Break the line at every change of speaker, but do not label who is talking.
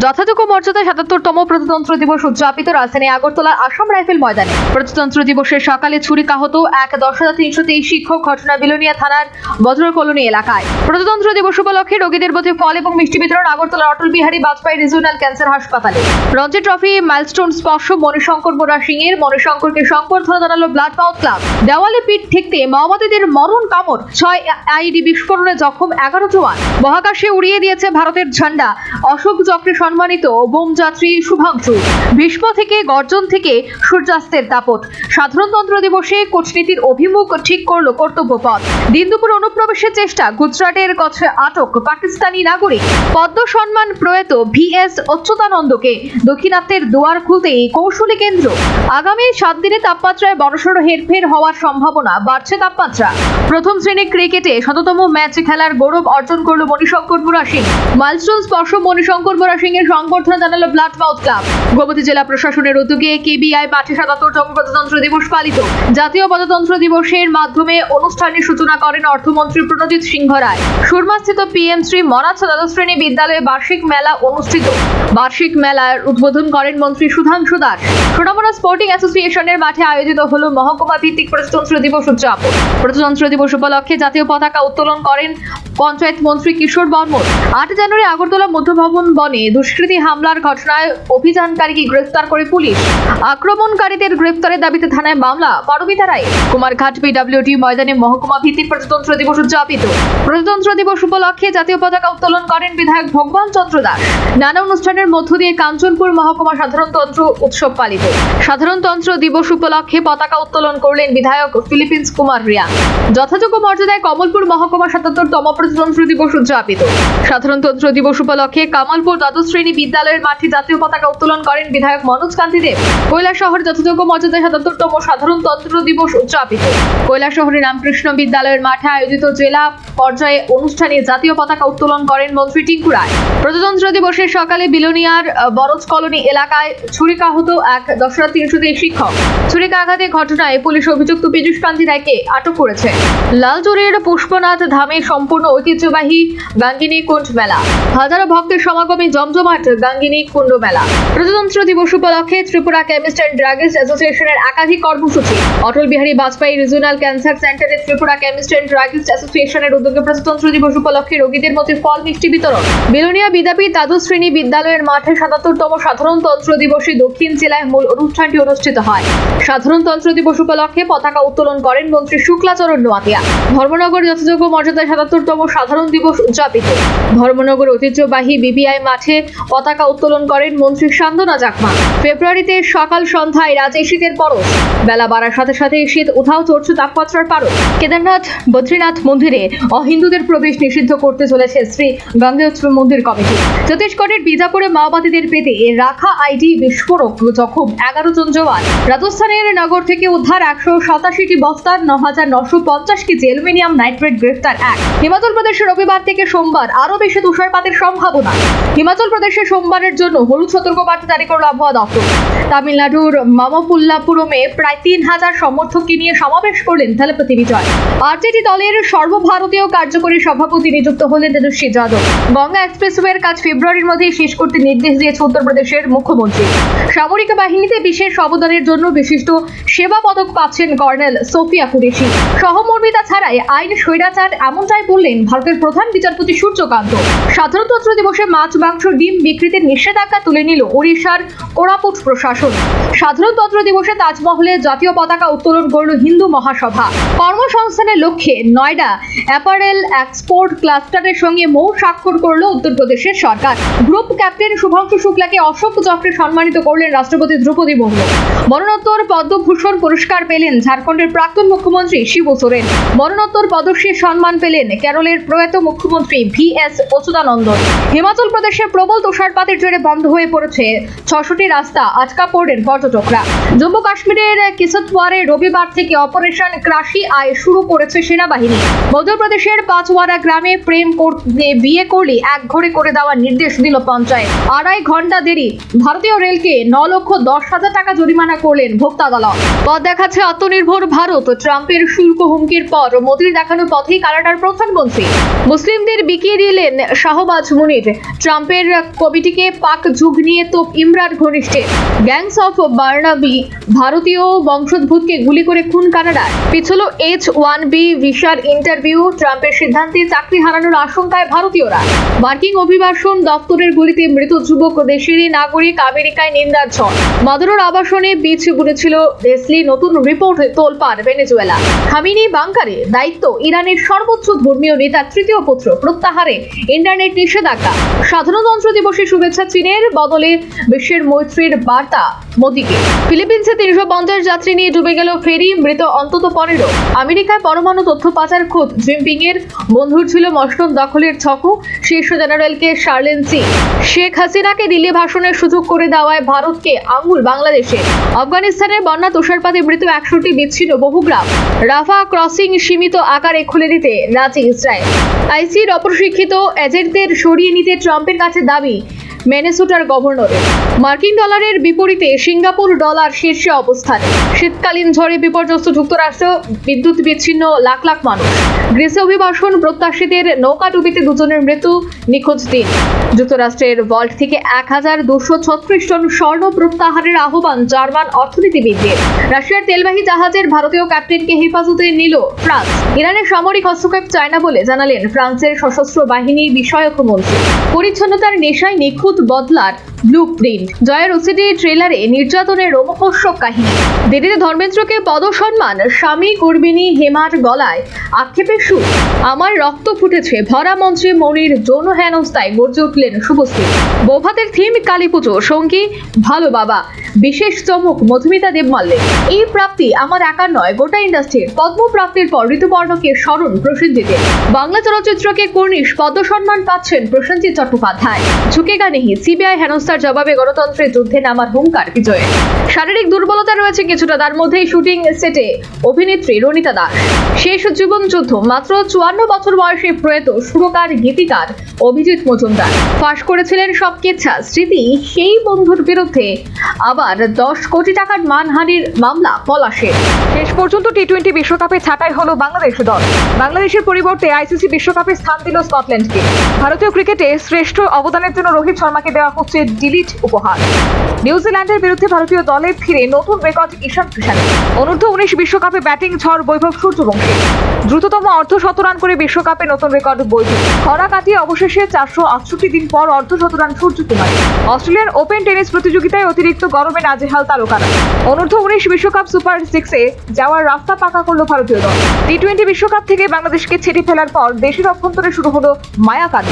যথাযোগ্য মর্যাদায় ৭৭তম প্রজাতন্ত্র দিবস উদযাপিত রাজধানী আগরতলার আসাম রাইফেল ময়দানে। প্রজাতন্ত্র দিবসের সকালে ছুরিকাহত এক ১০,৩২৩ শিক্ষক ঘটনা বিলোনিয়া থানার বজ্র কলোনি এলাকায়। প্রজাতন্ত্র দিবস উপলক্ষে রোগীদের মধ্যে ফল এবং মিষ্টি বিতরণ আগরতলার অটল বিহারী বাজপেয়ী রিজিওনাল ক্যান্সার হাসপাতালে। রঞ্জি ট্রফি মাইলস্টোন স্পর্শ মণিশঙ্কর বোরা সিং এর মণিশঙ্করকে সংবর্ধনা জানালো ব্লাড পাউথ ক্লাব। দেওয়ালে পিঠ ঠেকতে মাওবাদীদের মরণ কামড়, ৬ আইডি বিস্ফোরণে জখম ১১ জওয়ান। মহাকাশে উড়িয়ে দিয়েছে ভারতের ঝান্ডা। অশোক চক্রে সম্মানিত বোম যাত্রী শুভাংশু। ভীষ্ম থেকে গর্জন থেকে সূর্যাস্তের দাপট। সাধারণতন্ত্র দিবসে কূটনীতির অভিমুখ ঠিক করল কর্তব্যপথ। দিন দুপুর অনুপ্রবেশের চেষ্টা, গুজরাটের কাছে আটক পাকিস্তানি নাগরিক। পদ্ম সম্মান প্রয়াত ভিএস অচ্যুতানন্দকে। দক্ষিণাত্যের দুয়ার খুলতে কৌশলী কেন্দ্র। আগামী ৭ দিনে তাপমাত্রায় বড়সড় হেরফের হওয়ার সম্ভাবনা, বাড়ছে তাপমাত্রা। প্রথম শ্রেণীর ক্রিকেটে ১৭তম ম্যাচ খেলার গৌরব অর্জন করল মণিশঙ্কর বোরা সিং। মাইলস্টোন স্পর্শ মণিশঙ্কর বোরা সিং এর সংবর্ধনা জানালো ব্লাড পাউথ ক্লাব। গোমতী জেলা প্রশাসনের উদ্যোগে কেবিআই মাঠে ৭৭তম প্রজাতন্ত্র দিবস পালিত। জাতীয় প্রজাতন্ত্র দিবসের মাধ্যমে অনুষ্ঠানের সূচনা করেন অর্থমন্ত্রী প্রণজিৎ সিংহ রায়। সুরমাস্থিত পিএম শ্রী মনাথ দ্বাদশ শ্রেণী বিদ্যালয়ে বার্ষিক মেলা অনুষ্ঠিত। বার্ষিক মেলার উদ্বোধন করেন মন্ত্রী সুধাংশু দাস। সোনামুড়া স্পোর্টিং অ্যাসোসিয়েশনের মাঠে আয়োজিত হল মহকুমা ভিত্তিক প্রজাতন্ত্র দিবস উদযাপন। প্রজাতন্ত্র দিবস উপলক্ষে জাতীয় পতাকা উত্তোলন করেন পঞ্চায়েত মন্ত্রী কিশোর বর্মন। ৮ জানুয়ারি আগরতলা মধ্যভবন বনে দুষ্কৃতী হামলার ঘটনায় অভিযানকারীকে গ্রেফতার করে পুলিশ। আক্রমণকারীদের গ্রেফতারের দাবিতে থানায় মামলা পারমিতা রায়। কুমারঘাট পিডব্লিউডি ময়দানে মহকুমা ভিত্তিক প্রজাতন্ত্র দিবস উদযাপিত। প্রজাতন্ত্র দিবস উপলক্ষে জাতীয় পতাকা উত্তোলন করেন বিধায়ক ভগবান চন্দ্র দাস। নানা অনুষ্ঠানের মধ্য দিয়ে কাঞ্চনপুর মহকুমা সাধারণতন্ত্র উৎসব পালিত। সাধারণতন্ত্র দিবস উপলক্ষে পতাকা উত্তোলন করলেন বিধায়ক ফিলিপিন্স কুমার রিয়া। যথাযোগ্য মর্যাদায় কমলপুর মহকুমা ৭৭তম প্রজাতন্ত্র দিবস উদযাপিত। সাধারণতন্ত্র দিবস উপলক্ষে কামালপুর দ্বাদশ শ্রেণী বিদ্যালয়ের মাঠে জাতীয় পতাকা উত্তোলন করেন বিধায়ক মনোজ কান্তি দেব। কৈলাসহর যথাযোগ্য মর্যাদায় ৭৭তম সাধারণতন্ত্র দিবস উদযাপিত। কৈলাসহরের রামকৃষ্ণ বিদ্যালয়ের মাঠে আয়োজিত জেলা পর্যায়ে অনুষ্ঠানে জাতীয় পতাকা উত্তোলন করেন মন্ত্রী টিঙ্কু রায়। প্রজাতন্ত্র দিবসের সকালে বিলোনিয়ার বরজ কলোনি এলাকায় ছুরিকাহত এক ১০,৩২৩ শিক্ষক। ছুরিকাঘাতে ঘটনায় পুলিশ অভিযুক্ত পীযূষ কান্তি রায়কে আটক করেছে। লালচুরের পুষ্পনাথ ধামে সম্পূর্ণ ঐতিহ্যবাহী গাঙ্গিনী কুণ্ড মেলা। হাজারো ভক্তের সমাগমে জমজমাট গাঙ্গিনী কুণ্ড মেলা। প্রজাতন্ত্র দিবস উপলক্ষে ত্রিপুরা কেমিস্ট অ্যান্ড ড্রাগিস্ট অ্যাসোসিয়েশনের একাধিক কর্মসূচি। অটল বিহারী বাজপেয়ী রিজিওনাল ক্যান্সার সেন্টারে ত্রিপুরা কেমিস্ট অ্যান্ড ড্রাগিস্ট অ্যাসোসিয়েশনের উদ্যোগে প্রজাতন্ত্র দিবস উপলক্ষে রোগীদের মধ্যে ফল মিষ্টি বিতরণ। বিলোনিয়া বিদ্যাপীঠ দ্বাদশ শ্রেণী বিদ্যালয়ের মাঠে ৭৭তম সাধারণতন্ত্র দিবসে দক্ষিণ জেলায় মূল অনুষ্ঠানটি অনুষ্ঠিত হয়। সাধারণতন্ত্র দিবস উপলক্ষে পতাকা উত্তোলন করেন মন্ত্রী শুক্লাচরণ নোয়াতিয়া। ধর্মনগর যথাযোগ্য মর্যাদায় ৭৭তম সাধারণ দিবস উদযাপিত। ধর্মনগর ঐতিহ্যবাহী বিবিআই মাঠে পতাকা উত্তোলন করেন মন্ত্রী সান্দনা চাকমা। ফেব্রুয়ারিতে সকাল সন্ধ্যায় রাজ্যে শীতের পরশ। বেলা বাড়ার সাথে সাথে শীত উধাও চড়ছে তাপমাত্রার পারদ। কেদারনাথ বদ্রীনাথ মন্দিরে অহিন্দুদের প্রবেশ নিষিদ্ধ করতে চলেছে শ্রী গঙ্গোত্রী মন্দির কমিটি। ছত্তিশগড়ের বিজাপুরে মাওবাদীদের পেতে রাখা আইডি বিস্ফোরক, জখম ১১ জন জওয়ান। রাজস্থানের নগর থেকে উদ্ধার ১৮৭টি বস্তার ৯,৯৫০ কেজি অ্যালুমিনিয়াম নাইট্রেট, গ্রেফতার ১। হিমাচল প্রদেশে রবিবার থেকে সোমবার আরও বেশি তুষারপাতের সম্ভাবনা। হিমাচল প্রদেশে সোমবারের জন্য হলুদ সতর্কবার্তা জারি করল আবহাওয়া দপ্তর। তামিলনাড়ুর মামল্লাপুরমে প্রায় ৩,০০০ সমর্থককে নিয়ে সমাবেশ করলেন দলপতি বিজয়। আরজেডি দলের সর্বভারতীয় কার্যকরী সভাপতি নিযুক্ত হলেন তেজস্বী যাদব। গঙ্গা এক্সপ্রেসওয়ের কাজ ফেব্রুয়ারির মধ্যেই শেষ করতে নির্দেশ দিয়েছে উত্তরপ্রদেশের মুখ্যমন্ত্রী। সামরিক বাহিনীতে বিশেষ অবদানের জন্য বিশিষ্ট সেবা পদক পাচ্ছেন কর্নেল সোফিয়া কুরেশি। সহমর্মিতা ছাড়াই আইন স্বৈরাচার, এমনটাই বললেন ভারতের প্রধান বিচারপতি সূর্যকান্ত। সাধারণতন্ত্র দিবসে মাছ, মাংস, ডিম বিক্রিতে নিষেধাজ্ঞা তুলে নিল ওড়িশার কোরাপুট প্রশাসন। সাধারণতন্ত্র দিবসে তাজমহলে জাতীয় পতাকা উত্তোলন করল হিন্দু মহাসভা। কর্মসংস্থানের লক্ষ্যে নয়ডা অ্যাপারেল এক্সপোর্ট ক্লাস্টারের সঙ্গে মৌ স্বাক্ষর করল উত্তরপ্রদেশের সরকার। গ্রুপ ক্যাপ্টেন শুভাংশু শুক্লাকে অশোক চক্রে সম্মানিত করলেন রাষ্ট্রপতি দ্রৌপদী মুর্মু। মরণোত্তর পদ্মভূষণ পুরস্কার পেলেন ঝাড়খণ্ডের প্রাক্তন মুখ্যমন্ত্রী শিবু সোরেন। মরণোত্তর পদ্মশ্রী সম্মান পেলেন কেরলের প্রয়াত মুখ্যমন্ত্রী ভিএস অচ্যুতানন্দন। হিমাচল প্রদেশে প্রবল তুষারপাতের জেরে বন্ধ হয়ে পড়েছে ৬০০টি রাস্তা, আটকা পড়লেন পর্যটকরা। জম্মু কাশ্মীরের কিশতওয়ারে রবিবার থেকে অপারেশন ক্রাশি আয় শুরু করেছে সেনাবাহিনী। মধ্যপ্রদেশের পাঁচওয়ারা গ্রামে প্রেম করতে বিয়ে করলে এক ঘরে করে দেওয়ার নির্দেশ দিল পঞ্চায়েত। ২.৫ ঘন্টা দেরি, ভারতীয় রেলকে ৯,১০,০০০ টাকা জরিমানা করলেন ভোক্তা আদালত। পথ দেখাচ্ছে আত্মনির্ভর ভারত। ট্রাম্পের শুল্ক হুমকির পর মোদির দেখানো পথেই কানাডার প্রধানমন্ত্রী। মুসলিমদের বিকিয়ে দিলেন শাহবাজ মুনির। ট্রাম্পের কমিটিকে পাক যুগ নিয়ে তোপ ইমরান ঘনিষ্ঠের। গ্যাংস অফ বার্নাবি ভারতীয় বংশোদ্ভূতকে গুলি করে খুন কানাডার। পিছল H-1B ভিসার ইন্টারভিউ। ট্রাম্পের সিদ্ধান্তে চাকরি হারানোর আশঙ্কায় ভারতীয়রা। মার্কিন অভিবাসন দপ্তরের গুলিতে মৃত যুবক দেশেরই নাগরিক। আমেরিকায় নিন্দার ঝড়। মাদুরোর আবাসনে বীজ বুনেছিল লেসলি। নতুন রিপোর্ট তোলপাড় ভেনেজুয়েলা। খামিনি বাংকারে দায়িত্ব ইরানের সর্বোচ্চ ধর্মীয় নেতার তৃতীয় পুত্র প্রত্যাহারে ইন্টারনেট নিষেধাজ্ঞা। সাধারণতন্ত্র দিবসে শুভেচ্ছা চীনের, বদলে বিশ্বের মৈত্রীর বার্তা মোদিকে। ফিলিপিন্সে 350 যাত্রী নিয়ে ডুবে গেল ফেরি, মৃত অন্তত 15। আমেরিকায় পরমাণু তথ্য পাচার খোদ জিনপিং এর বন্ধুর ছিল মসনদ দখলের ছকও। শীর্ষ জেনারেলকে শার্লেন চি। শেখ হাসিনাকে দিল্লি ভাষণের সুযোগ করে দেওয়ায় ভারতকে আঙুল বাংলাদেশে। আফগানিস্তানের বন্যা তুষারপাতে মৃত 100টি, বিচ্ছিন্ন বহু গ্রাম। রাফা ক্রসিং সীমিত আকারে খুলে দিতে রাজি ইসরায়েল। আইসির অপ্রশিক্ষিত এজেন্টদের সরিয়ে নিতে ট্রাম্পের কাছে দাবি মিনেসোটার গভর্নরের। মার্কিন ডলারের বিপরীতে সিঙ্গাপুর ডলার শীর্ষে অবস্থানে। শীতকালীন ঝড়ে বিপর্যস্ত যুক্তরাষ্ট্র, বিদ্যুৎ বিচ্ছিন্ন লাখ লাখ মানুষ। গ্রিসে অভিবাসন প্রত্যাশীদের নৌকাডুবিতে 2 জনের মৃত্যু, নিখোঁজ 3। যুক্তরাষ্ট্রের ভল্ট থেকে 1236 টন স্বর্ণ প্রত্যাহারের আহ্বান জার্মান অর্থনীতিবিদদের। রাশিয়ার তেলবাহী জাহাজের ভারতীয় ক্যাপ্টেনকে হেফাজতে নিল ফ্রান্স। ইরানের সামরিক হস্তক্ষেপ চায় না বলে জানালেন ফ্রান্সের সশস্ত্র বাহিনী বিষয়ক মন্ত্রী। পরিচ্ছন্নতার নেশায় নিখুঁত বদলার ব্লু প্রিন্ট। জয়ের ওসিডি ট্রেলারে নির্যাতনের রোমহর্ষক কাহিনী। দিল্লিতে ধর্মেন্দ্রকে পদসম্মান, স্বামী কর্মিনী হেমার গলায় আক্ষেপের সুর। আমার রক্ত ফুটেছে ভরা মঞ্চে মনির যৌন হেনস্থায় গর্জে উঠলেন শুভশ্রী। বৌভাতের থিম কালী পুজো, সঙ্গী ভালো বাবা। বিশেষ চমক মধুমিতা দেবমাল্যের। এই প্রাপ্তি আমার একার নয়, গোটা ইন্ডাস্ট্রির। পদ্ম প্রাপ্তির পর ঋতুপর্ণকে স্মরণ প্রসেনজিতের। বাংলা চলচ্চিত্রকে কর্নিশ পদ্মসম্মান পাচ্ছেন প্রসেনজিৎ চট্টোপাধ্যায়। ঝুঁকেগা নেহি, সিবিআই হেনস্থার জবাবে গণতন্ত্রের যুদ্ধে নামার হুঙ্কার বিজয়ের। শারীরিক দুর্বলতা রয়েছে কিছুটা, তার মধ্যেই শুটিং সেটে অভিনেত্রী রণিতা দাস। শেষ জীবন যুদ্ধ। মাত্র 54 বছর বয়সে প্রয়াত সুরকার গীতিকার অভিজিৎ মজুমদার ফাঁস করেছিলেন সব কেচ্ছা স্মৃতি। সেই বন্ধুর বিরুদ্ধে আবার 10 কোটি টাকার মানহানির মামলা পলাশের। শেষ পর্যন্ত টি-20 বিশ্বকাপে ছাঁটাই হলো বাংলাদেশ দল। বাংলাদেশের পরিবর্তে আইসিসি বিশ্বকাপে স্থান দিল স্কটল্যান্ডকে। ভারতীয় ক্রিকেটে শ্রেষ্ঠ অবদানের জন্য রোহিত শর্মাকে দেওয়া হচ্ছে ডিলিট উপহার। নিউজিল্যান্ডের বিরুদ্ধে ভারতীয় দলে ফিরে নতুন রেকর্ড ঈশান কিষানের। অনূর্ধ্ব-19 বিশ্বকাপে ব্যাটিং ঝড় বৈভব সূর্যবংশী। দ্রুততম অর্ধশতরান করে বিশ্বকাপে নতুন রেকর্ড বৈভব। খরা কাটিয়ে অবশেষে 468 দিন পর অর্ধশতরান সূর্যকুমার। অস্ট্রেলিয়ান ওপেন টেনিস প্রতিযোগিতায় অতিরিক্ত গরমে নাজেহাল তারকারা। অনূর্ধ্ব-19 বিশ্বকাপ সুপার 6-এ যাওয়ার রাস্তা পাকা করল ভারতীয় দল। টি-20 বিশ্বকাপ থেকে বাংলাদেশকে ছেড়ে ফেলার পর দেশের অভ্যন্তরে শুরু হলো মায়াকান্ড।